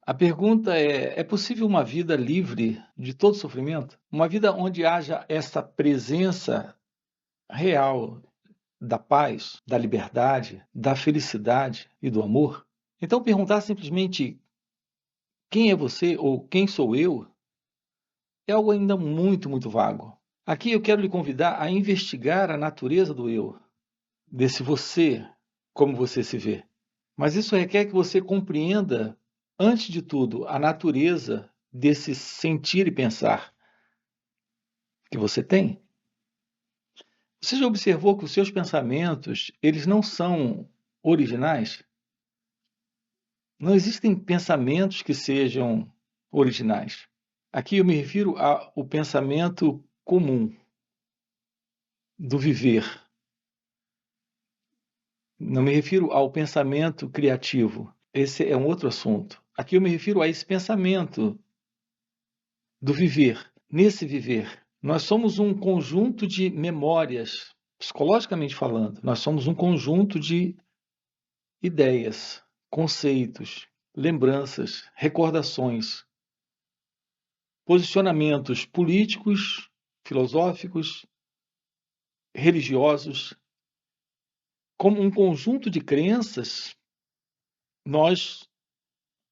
A pergunta é possível uma vida livre de todo sofrimento? Uma vida onde haja essa presença real da paz, da liberdade, da felicidade e do amor? Então, perguntar simplesmente quem é você ou quem sou eu é algo ainda muito vago. Aqui eu quero lhe convidar a investigar a natureza do eu, desse você, como você se vê. Mas isso requer que você compreenda, antes de tudo, a natureza desse sentir e pensar que você tem. Você já observou que os seus pensamentos, eles não são originais? Não existem pensamentos que sejam originais. Aqui eu me refiro ao pensamento comum, do viver. Não me refiro ao pensamento criativo. Esse é um outro assunto. Aqui eu me refiro a esse pensamento do viver. Nesse viver, nós somos um conjunto de memórias, psicologicamente falando. Nós somos um conjunto de ideias, conceitos, lembranças, recordações, posicionamentos políticos, filosóficos, religiosos. Como um conjunto de crenças, nós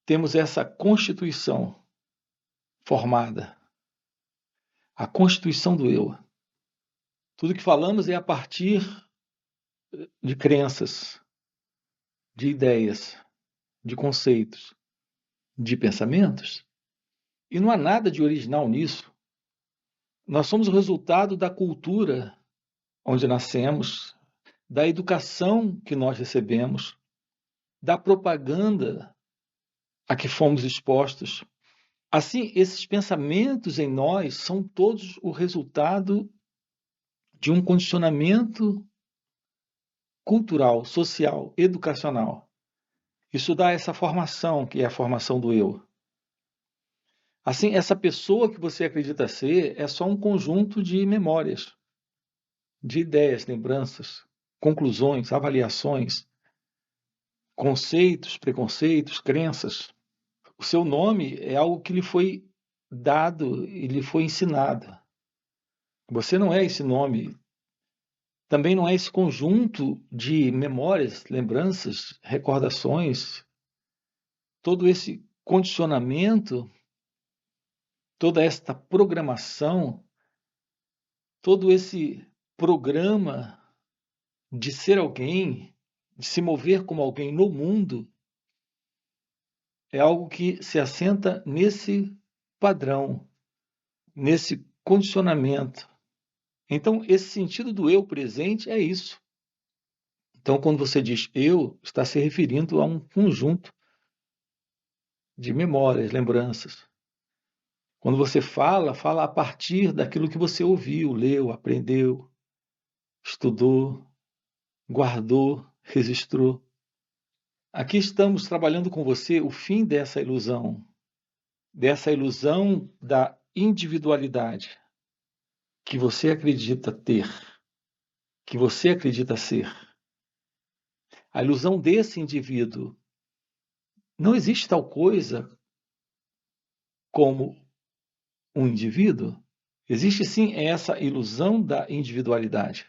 temos essa constituição formada, a constituição do eu. Tudo que falamos é a partir de crenças, de ideias, de conceitos, de pensamentos. E não há nada de original nisso. Nós somos o resultado da cultura onde nascemos, da educação que nós recebemos, da propaganda a que fomos expostos. Assim, esses pensamentos em nós são todos o resultado de um condicionamento cultural, social, educacional. Isso dá essa formação, que é a formação do eu. Assim, essa pessoa que você acredita ser é só um conjunto de memórias, de ideias, lembranças, conclusões, avaliações, conceitos, preconceitos, crenças. O seu nome é algo que lhe foi dado e lhe foi ensinado. Você não é esse nome, também não é esse conjunto de memórias, lembranças, recordações, todo esse condicionamento, toda esta programação, todo esse programa de ser alguém, de se mover como alguém no mundo, é algo que se assenta nesse padrão, nesse condicionamento. Então, esse sentido do eu presente é isso. Então, quando você diz eu, está se referindo a um conjunto de memórias, lembranças. Quando você fala, fala a partir daquilo que você ouviu, leu, aprendeu, estudou, guardou, registrou. Aqui estamos trabalhando com você o fim dessa ilusão da individualidade que você acredita ter, que você acredita ser. A ilusão desse indivíduo. Não existe tal coisa como um indivíduo. Existe sim essa ilusão da individualidade.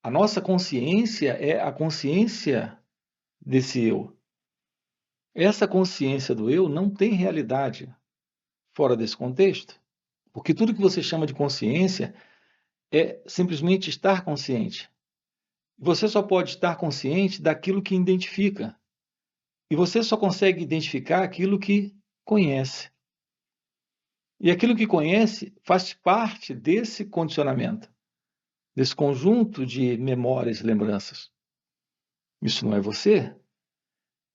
A nossa consciência é a consciência desse eu. Essa consciência do eu não tem realidade fora desse contexto, porque tudo que você chama de consciência é simplesmente estar consciente. Você só pode estar consciente daquilo que identifica. E você só consegue identificar aquilo que conhece. E aquilo que conhece faz parte desse condicionamento, desse conjunto de memórias e lembranças. Isso não é você.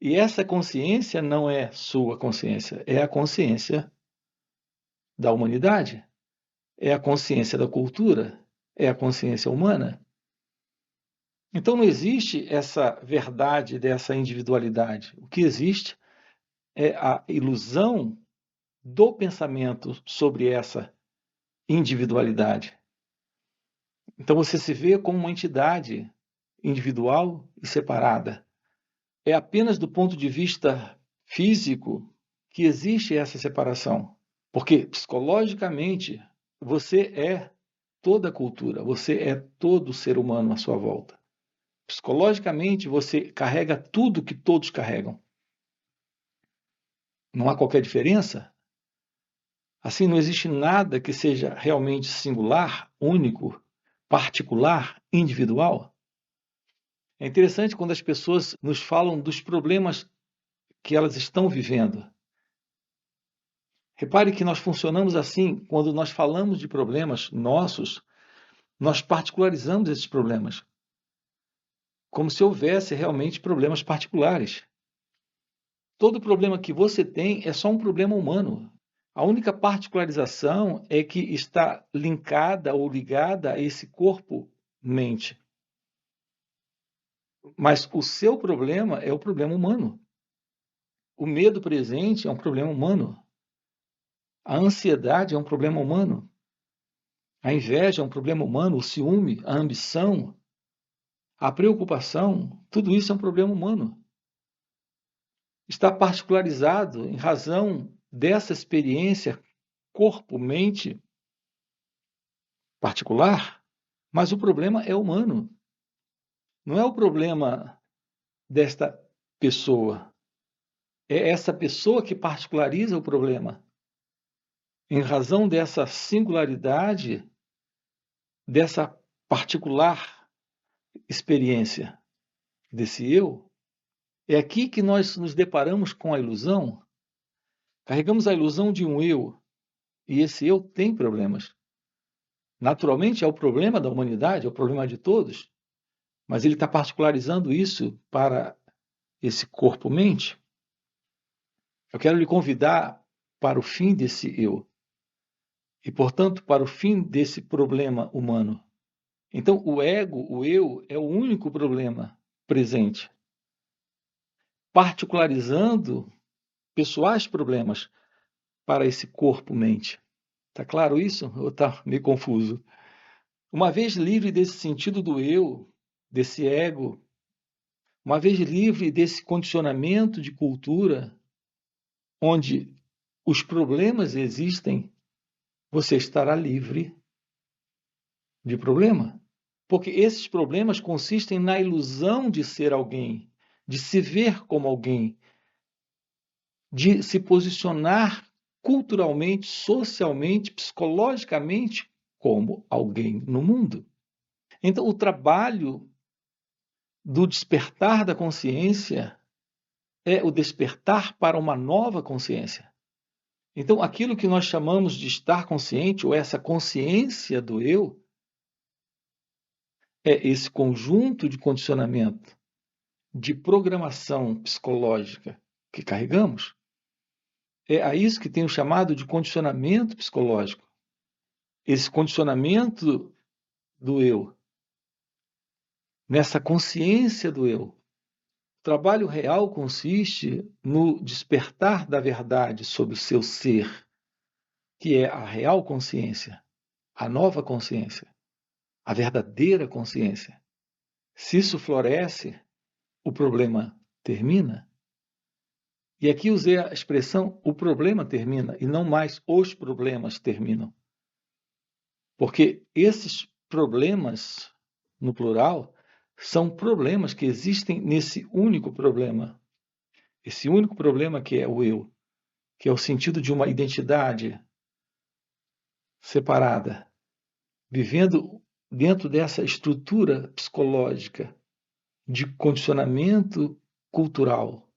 E essa consciência não é sua consciência, é a consciência da humanidade, é a consciência da cultura, é a consciência humana. Então não existe essa verdade dessa individualidade. O que existe é a ilusão do pensamento sobre essa individualidade. Então você se vê como uma entidade individual e separada. É apenas do ponto de vista físico, que existe essa separação. Porque psicologicamente você é toda a cultura, você é todo ser humano à sua volta. Psicologicamente você carrega tudo que todos carregam. Não há qualquer diferença. Assim, não existe nada que seja realmente singular, único, particular, individual. É interessante quando as pessoas nos falam dos problemas que elas estão vivendo. Repare que nós funcionamos assim, quando nós falamos de problemas nossos, nós particularizamos esses problemas, como se houvesse realmente problemas particulares. Todo problema que você tem é só um problema humano. A única particularização é que está linkada ou ligada a esse corpo-mente. Mas o seu problema é o problema humano. O medo presente é um problema humano. A ansiedade é um problema humano. A inveja é um problema humano. O ciúme, a ambição, a preocupação, tudo isso é um problema humano. Está particularizado em razão dessa experiência corpo-mente particular, mas o problema é humano. Não é o problema desta pessoa. É essa pessoa que particulariza o problema. Em razão dessa singularidade, dessa particular experiência desse eu, é aqui que nós nos deparamos com a ilusão. Carregamos a ilusão de um eu, e esse eu tem problemas. Naturalmente, é o problema da humanidade, é o problema de todos, mas ele está particularizando isso para esse corpo-mente. Eu quero lhe convidar para o fim desse eu, e, portanto, para o fim desse problema humano. Então, o ego, o eu, é o único problema presente, particularizando pessoais problemas para esse corpo-mente. Está claro isso? Ou está meio confuso? Uma vez livre desse sentido do eu, desse ego, uma vez livre desse condicionamento de cultura, onde os problemas existem, você estará livre de problema. Porque esses problemas consistem na ilusão de ser alguém, de se ver como alguém, de se posicionar culturalmente, socialmente, psicologicamente como alguém no mundo. Então, o trabalho do despertar da consciência é o despertar para uma nova consciência. Então, aquilo que nós chamamos de estar consciente, ou essa consciência do eu, é esse conjunto de condicionamento, de programação psicológica que carregamos. É a isso que tenho chamado de condicionamento psicológico. Esse condicionamento do eu, nessa consciência do eu. O trabalho real consiste no despertar da verdade sobre o seu ser, que é a real consciência, a nova consciência, a verdadeira consciência. Se isso floresce, o problema termina. E aqui usei a expressão o problema termina e não mais os problemas terminam. Porque esses problemas, no plural, são problemas que existem nesse único problema. Esse único problema que é o eu, que é o sentido de uma identidade separada, vivendo dentro dessa estrutura psicológica de condicionamento cultural,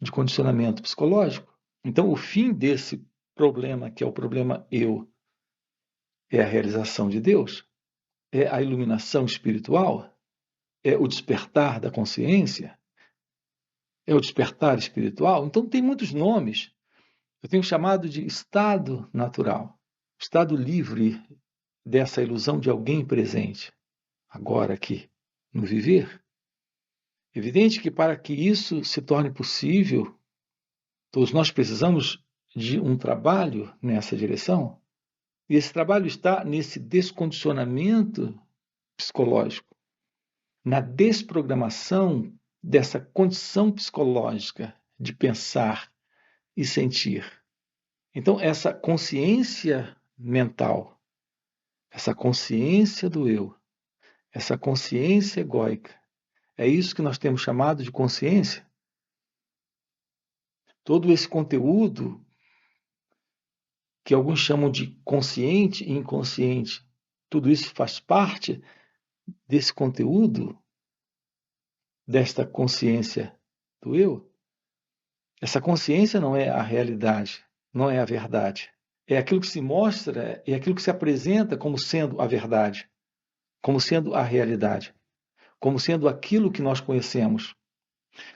de condicionamento psicológico. Então, o fim desse problema, que é o problema eu, é a realização de Deus, é a iluminação espiritual, é o despertar da consciência, é o despertar espiritual. Então, tem muitos nomes. Eu tenho chamado de estado natural, estado livre dessa ilusão de alguém presente, agora aqui, no viver. Evidente que para que isso se torne possível, todos nós precisamos de um trabalho nessa direção, e esse trabalho está nesse descondicionamento psicológico, na desprogramação dessa condição psicológica de pensar e sentir. Então, essa consciência mental, essa consciência do eu, essa consciência egóica, é isso que nós temos chamado de consciência? Todo esse conteúdo que alguns chamam de consciente e inconsciente, tudo isso faz parte desse conteúdo, desta consciência do eu? Essa consciência não é a realidade, não é a verdade. É aquilo que se mostra, é aquilo que se apresenta como sendo a verdade, como sendo a realidade, como sendo aquilo que nós conhecemos.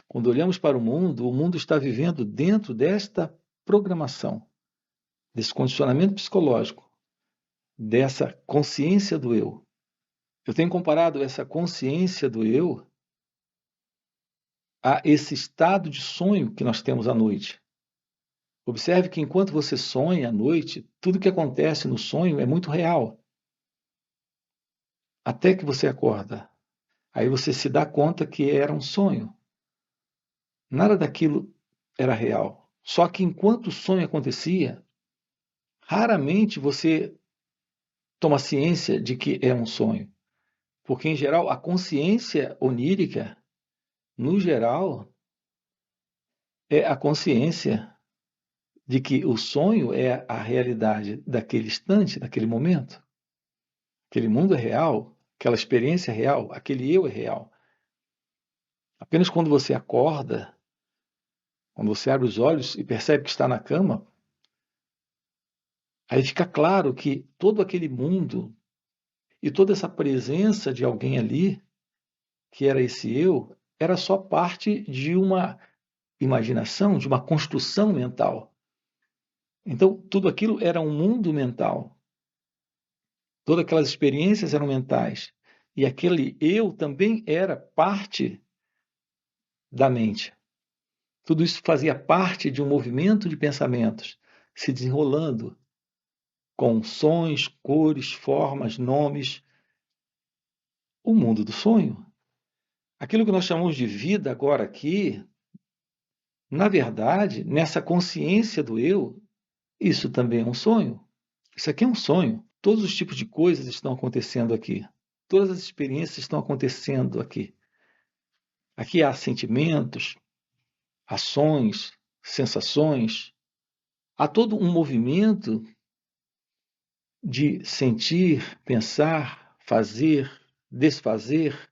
Quando olhamos para o mundo está vivendo dentro desta programação, desse condicionamento psicológico, dessa consciência do eu. Eu tenho comparado essa consciência do eu a esse estado de sonho que nós temos à noite. Observe que enquanto você sonha à noite, tudo que acontece no sonho é muito real. Até que você acorda. Aí você se dá conta que era um sonho. Nada daquilo era real. Só que enquanto o sonho acontecia, raramente você toma ciência de que é um sonho. Porque, em geral, a consciência onírica, no geral, é a consciência de que o sonho é a realidade daquele instante, daquele momento. Aquele mundo é real, aquela experiência é real, aquele eu é real. Apenas quando você acorda, quando você abre os olhos e percebe que está na cama, aí fica claro que todo aquele mundo e toda essa presença de alguém ali, que era esse eu, era só parte de uma imaginação, de uma construção mental. Então, tudo aquilo era um mundo mental. Todas aquelas experiências eram mentais. E aquele eu também era parte da mente. Tudo isso fazia parte de um movimento de pensamentos se desenrolando com sons, cores, formas, nomes. O mundo do sonho. Aquilo que nós chamamos de vida agora aqui, na verdade, nessa consciência do eu, isso também é um sonho. Isso aqui é um sonho. Todos os tipos de coisas estão acontecendo aqui. Todas as experiências estão acontecendo aqui. Aqui há sentimentos, ações, sensações. Há todo um movimento de sentir, pensar, fazer, desfazer.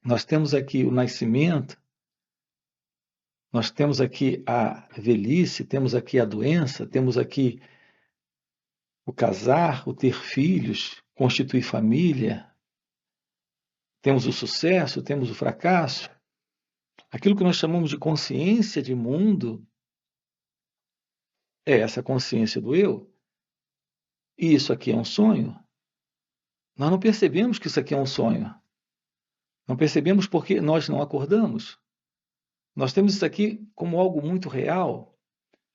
Nós temos aqui o nascimento, nós temos aqui a velhice, temos aqui a doença, temos aqui o casar, o ter filhos, constituir família, temos o sucesso, temos o fracasso. Aquilo que nós chamamos de consciência de mundo é essa consciência do eu. E isso aqui é um sonho? Nós não percebemos que isso aqui é um sonho. Não percebemos porque nós não acordamos. Nós temos isso aqui como algo muito real.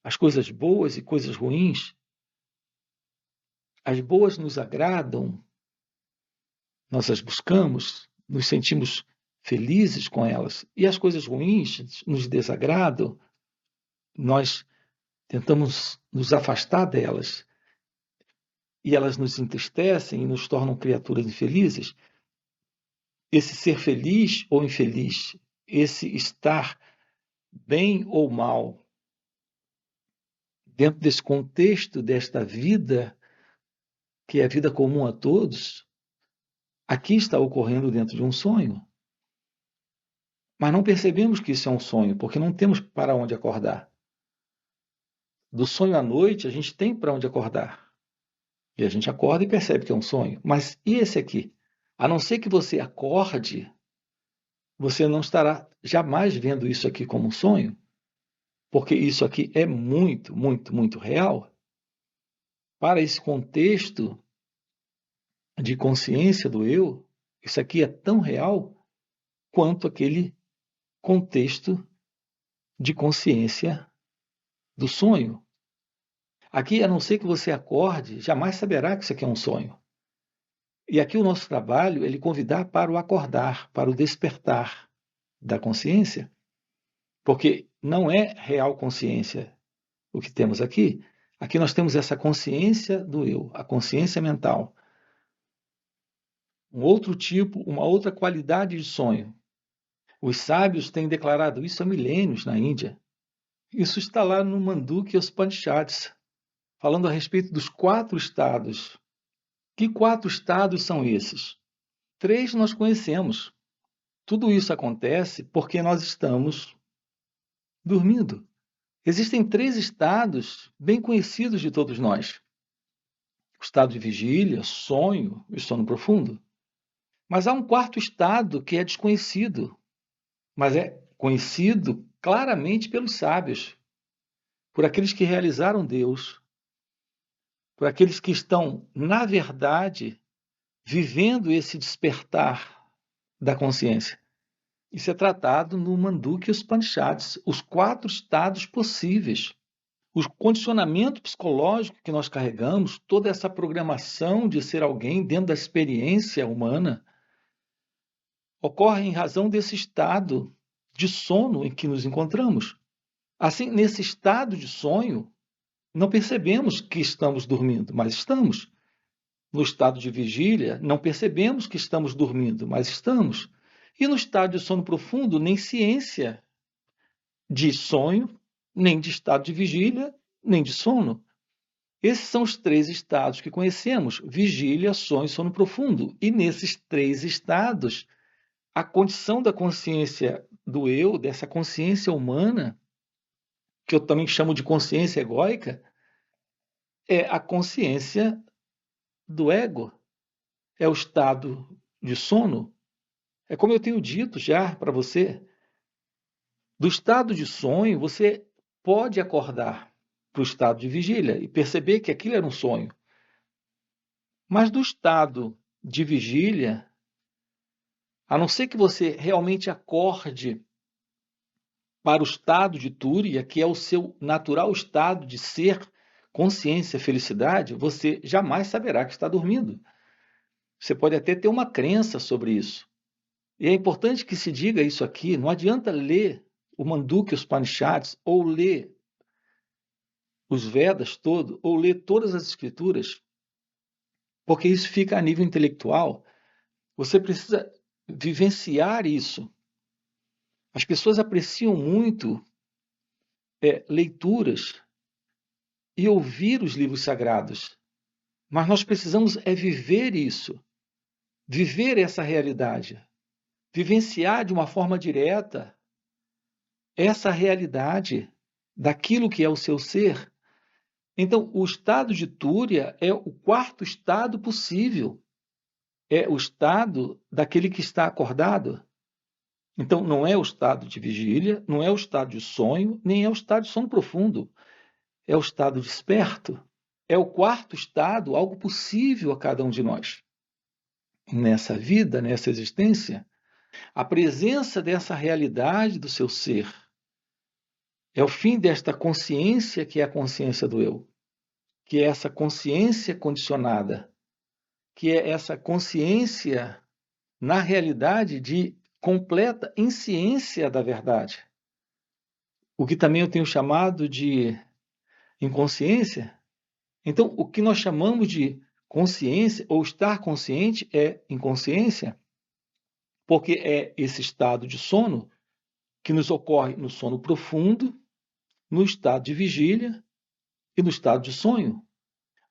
As coisas boas e coisas ruins. As boas nos agradam, nós as buscamos, nos sentimos felizes com elas. E as coisas ruins nos desagradam, nós tentamos nos afastar delas. E elas nos entristecem e nos tornam criaturas infelizes. Esse ser feliz ou infeliz, esse estar bem ou mal, dentro desse contexto desta vida, que é a vida comum a todos, aqui está ocorrendo dentro de um sonho. Mas não percebemos que isso é um sonho, porque não temos para onde acordar. Do sonho à noite, a gente tem para onde acordar. E a gente acorda e percebe que é um sonho. Mas e esse aqui? A não ser que você acorde, você não estará jamais vendo isso aqui como um sonho, porque isso aqui é muito, muito, muito real. Para esse contexto de consciência do eu, isso aqui é tão real quanto aquele contexto de consciência do sonho. Aqui, a não ser que você acorde, jamais saberá que isso aqui é um sonho. E aqui o nosso trabalho é lhe convidar para o acordar, para o despertar da consciência, porque não é real consciência. o que temos aqui? Aqui nós temos essa consciência do eu, a consciência mental. Um outro tipo, uma outra qualidade de sonho. Os sábios têm declarado isso há milênios na Índia. Isso está lá no Mandukya Upanishads, falando a respeito dos 4 estados. Que 4 estados são esses? 3 nós conhecemos. Tudo isso acontece porque nós estamos dormindo. Existem 3 estados bem conhecidos de todos nós: o estado de vigília, sonho e sono profundo. Mas há um 4º estado que é desconhecido, mas é conhecido claramente pelos sábios, por aqueles que realizaram Deus, por aqueles que estão, na verdade, vivendo esse despertar da consciência. Isso é tratado no Mandukya Upanishads, os 4 estados possíveis. O condicionamento psicológico que nós carregamos, toda essa programação de ser alguém dentro da experiência humana, ocorre em razão desse estado de sono em que nos encontramos. Assim, nesse estado de sonho, não percebemos que estamos dormindo, mas estamos. No estado de vigília, não percebemos que estamos dormindo, mas estamos. E no estado de sono profundo, nem ciência de sonho, nem de estado de vigília, nem de sono. Esses são os 3 estados que conhecemos: vigília, sonho e sono profundo. E nesses 3 estados, a condição da consciência do eu, dessa consciência humana, que eu também chamo de consciência egóica, é a consciência do ego, é o estado de sono. É como eu tenho dito já para você, do estado de sonho você pode acordar para o estado de vigília e perceber que aquilo era um sonho. Mas do estado de vigília, a não ser que você realmente acorde para o estado de Túria, que é o seu natural estado de ser, consciência, felicidade, você jamais saberá que está dormindo. Você pode até ter uma crença sobre isso. E é importante que se diga isso aqui, não adianta ler o Mandukya Upanishads ou ler os Vedas todo, ou ler todas as escrituras, porque isso fica a nível intelectual. Você precisa vivenciar isso. As pessoas apreciam muito leituras e ouvir os livros sagrados, mas nós precisamos viver isso, viver essa realidade, vivenciar de uma forma direta essa realidade daquilo que é o seu ser. Então, o estado de Túria é o 4º estado possível, é o estado daquele que está acordado. Então, não é o estado de vigília, não é o estado de sonho, nem é o estado de sono profundo. É o estado desperto. É o 4º estado, algo possível a cada um de nós. Nessa vida, nessa existência, a presença dessa realidade do seu ser é o fim desta consciência que é a consciência do eu, que é essa consciência condicionada, que é essa consciência, na realidade, de completa insciência da verdade. O que também eu tenho chamado de inconsciência. Então, o que nós chamamos de consciência ou estar consciente é inconsciência, porque é esse estado de sono que nos ocorre no sono profundo, no estado de vigília e no estado de sonho.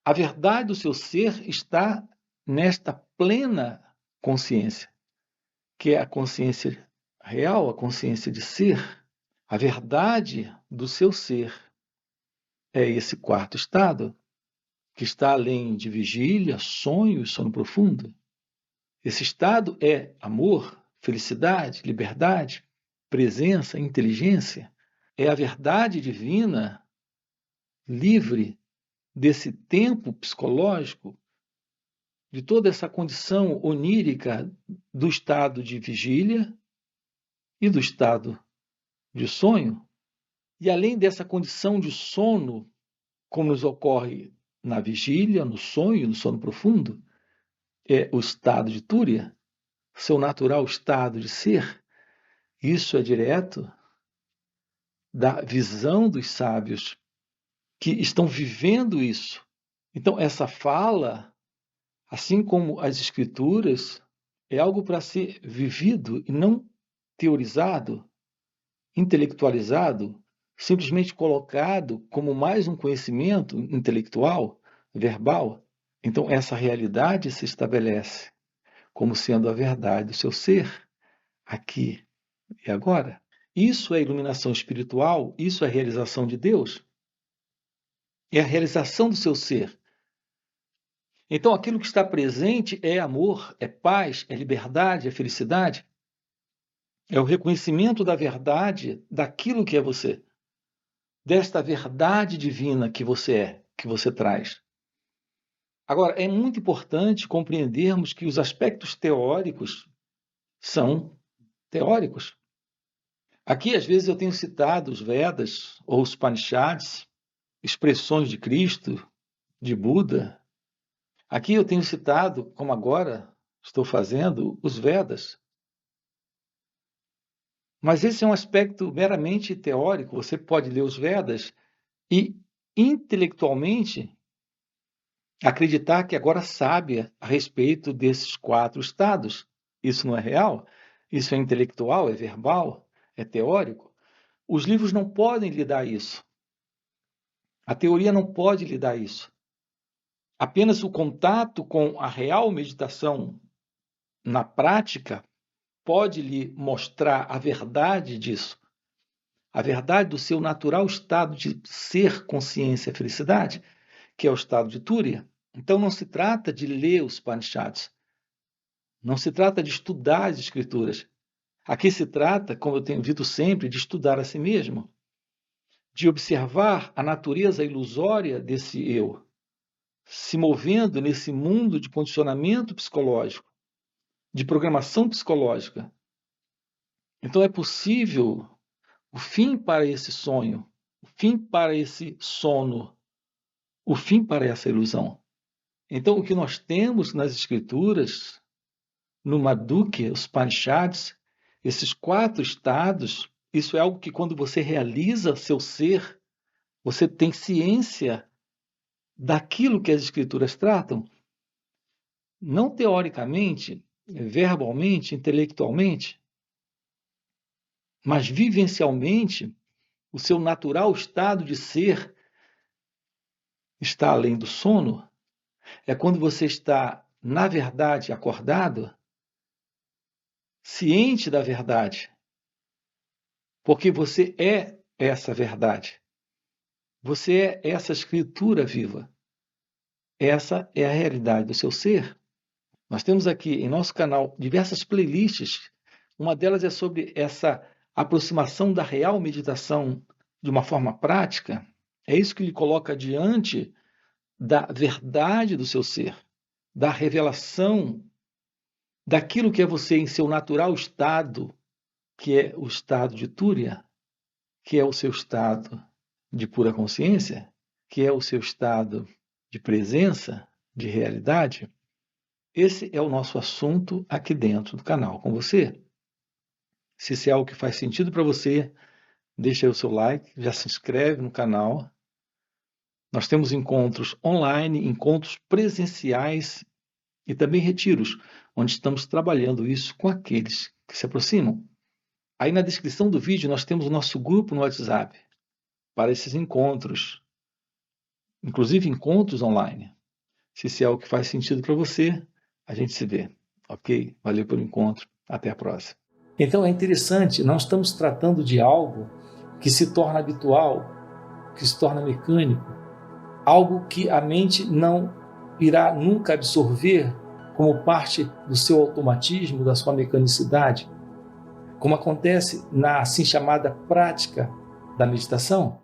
A verdade do seu ser está nesta plena consciência, que é a consciência real, a consciência de ser. A verdade do seu ser é esse 4º estado, que está além de vigília, sonho e sono profundo. Esse estado é amor, felicidade, liberdade, presença, inteligência. É a verdade divina livre desse tempo psicológico, de toda essa condição onírica do estado de vigília e do estado de sonho. E além dessa condição de sono, como nos ocorre na vigília, no sonho, no sono profundo, é o estado de Túria, seu natural estado de ser. Isso é direto da visão dos sábios que estão vivendo isso. Então, essa fala, assim como as Escrituras, é algo para ser vivido e não teorizado, intelectualizado, simplesmente colocado como mais um conhecimento intelectual, verbal. Então, essa realidade se estabelece como sendo a verdade do seu ser, aqui e agora. Isso é iluminação espiritual, isso é a realização de Deus, é a realização do seu ser. Então, aquilo que está presente é amor, é paz, é liberdade, é felicidade. É o reconhecimento da verdade daquilo que é você, desta verdade divina que você é, que você traz. Agora, é muito importante compreendermos que os aspectos teóricos são teóricos. Aqui, às vezes, eu tenho citado os Vedas ou os Upanishads, expressões de Cristo, de Buda. Aqui eu tenho citado, como agora estou fazendo, os Vedas. Mas esse é um aspecto meramente teórico. Você pode ler os Vedas e, intelectualmente, acreditar que agora sabe a respeito desses 4 estados. Isso não é real? Isso é intelectual, é verbal, é teórico? Os livros não podem lhe dar isso. A teoria não pode lhe dar isso. Apenas o contato com a real meditação na prática pode lhe mostrar a verdade disso, a verdade do seu natural estado de ser, consciência, felicidade, que é o estado de Túria. Então não se trata de ler os Upanishads, não se trata de estudar as escrituras. Aqui se trata, como eu tenho dito sempre, de estudar a si mesmo, de observar a natureza ilusória desse eu, se movendo nesse mundo de condicionamento psicológico, de programação psicológica. Então é possível o fim para esse sonho, o fim para esse sono, o fim para essa ilusão. Então, o que nós temos nas Escrituras, no Madhukya, os Upanishads, esses 4 estados, isso é algo que quando você realiza seu ser, você tem ciência daquilo que as Escrituras tratam, não teoricamente, verbalmente, intelectualmente, mas vivencialmente, o seu natural estado de ser está além do sono. É quando você está, na verdade, acordado, ciente da verdade, porque você é essa verdade. Você é essa escritura viva. Essa é a realidade do seu ser. Nós temos aqui em nosso canal diversas playlists. Uma delas é sobre essa aproximação da real meditação de uma forma prática. É isso que lhe coloca diante da verdade do seu ser, da revelação daquilo que é você em seu natural estado, que é o estado de Túria, que é o seu estado de pura consciência, que é o seu estado de presença, de realidade. Esse é o nosso assunto aqui dentro do canal com você. Se isso é algo que faz sentido para você, deixa aí o seu like, já se inscreve no canal. Nós temos encontros online, encontros presenciais e também retiros, onde estamos trabalhando isso com aqueles que se aproximam. Aí na descrição do vídeo nós temos o nosso grupo no WhatsApp para esses encontros, inclusive encontros online. Se isso é algo que faz sentido para você, a gente se vê. Ok? Valeu pelo encontro. Até a próxima. Então é interessante, não estamos tratando de algo que se torna habitual, que se torna mecânico, algo que a mente não irá nunca absorver como parte do seu automatismo, da sua mecanicidade, como acontece na assim chamada prática da meditação.